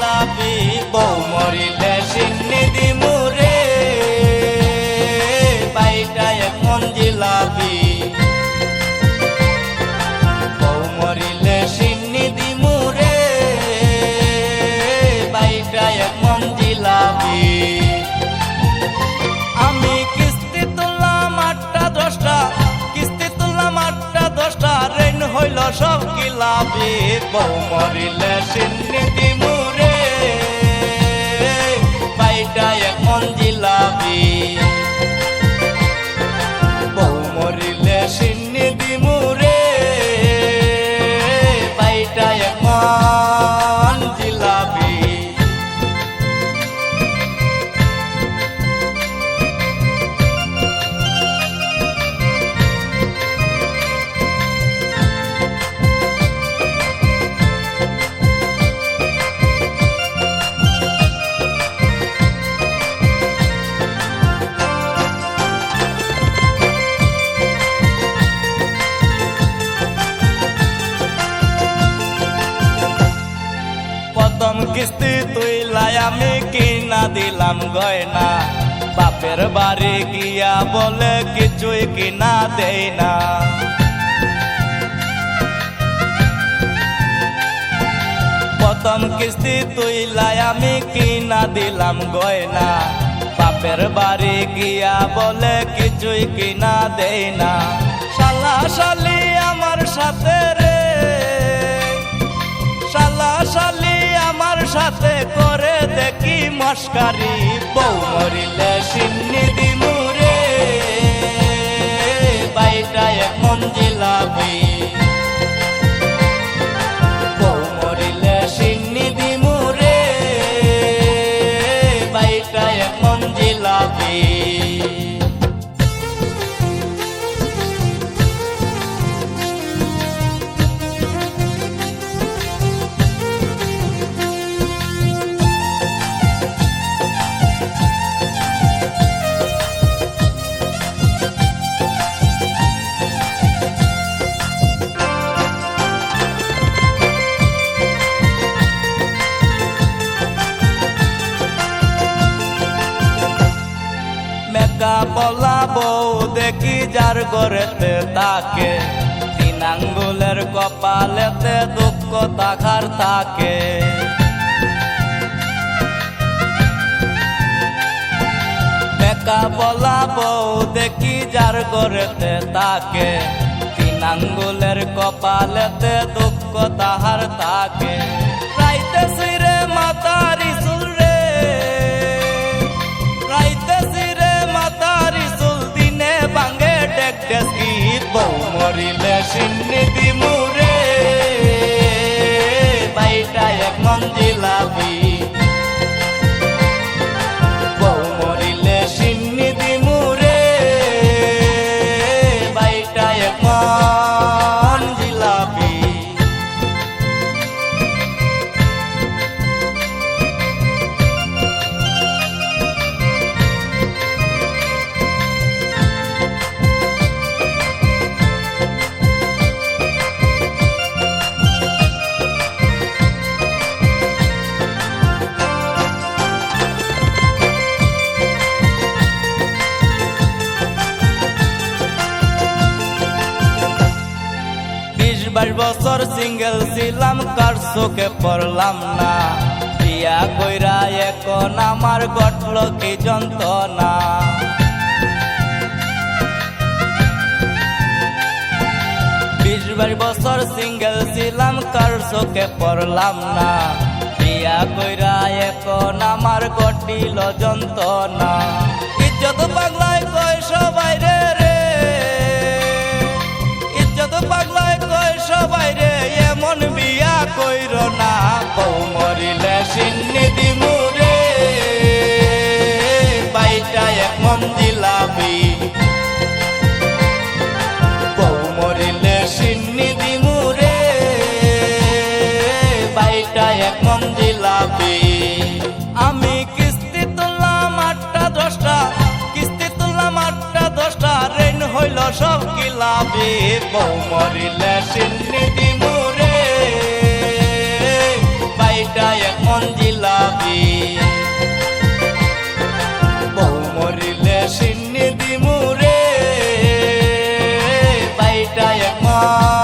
জিলাপি বউ মরিলে সিন্নি দিমুরে বাইটা এক মন জিলাপি বউ মরিলে সিন্নি দিমুরে বাইটা এক মন জিলাপি আমি কিস্তি তুললাম 8টা 10টা কিস্তি তুললাম 8টা 10টা ঋণ হইল সব কিলাপি বউ মরিলে সিন্নি দিমুরে বাইটা এক মন জিলাপি বউ মরিলে সিন্নি দিমুরে বাইটা এক মন জিলাপি প্রথম কিস্তি তুইলাই আমি কিনা দিলাম গয়না বাপের বাড়ি গিয়া বলে কিছুই কিনা দেই না প্রথম কিস্তি তুইলাই আমি কিনা দিলাম গয়না বাপের বাড়ি গিয়া বলে কিছুই কিনা দেই না শালা শালি আমার সাথে রে শালা শালি আমার সাথে করে দেখি মস্কারি বউ মরিলে সিন্নি দিমুরে বাইটা এক মন জিলাপি বউ মরিলে সিন্নি দিমুরে বাইটা এক মন জিলাপি বলা বউ দেখি যার ঘরেতে তাকে 3 আঙ্গুলের কপালেতে দুঃখ তাকার থাকে মেকা বলা বউ দেখি যার ঘরেতে তাকে 3 আঙ্গুলের কপালেতে দুঃখ তাহার থাকে রাইতে সিরে মাতারি চুল রে রাইতে সিরে মাতারি চুল দিনে ভাঙে ডেক ডেকি বউ মরিলে সিন্নি দিমুরে বাইটা এক মন জিলাপি বউ মরিলে সিন্নি দিমুরে বাইটা এক মন জিলাপি বাইশ বছর সিঙ্গেল ছিলাম কার চোখে পড়লাম না বিয়া কইরা এখন আমার ঘটল কি যন্ত্রণা 20-22 বছর সিঙ্গেল ছিলাম কার চোখে পড়লাম না বিয়া কইরা এখন আমার ঘটিল যন্ত্রণা ইজ্জত পাগলায় কয় সবাই রে ইজ্জত পাগলায় কয় সবাই রে এমন বিয়া কইর না বউ মরিলে সিন্নি দিমুরে বাইটা এক মন জিলাপি বউ মরিলে সিন্নি দিমুরে বাইটা এক মন জিলাপি আমি কিস্তি তুললাম 8টা 10টা কিস্তি তুললাম 8টা 10টা ঋণ হইল সব কিলাপি বউ মরিলে সিন্নি দিমুরে বাইটা এক মন জিলাপি আমার।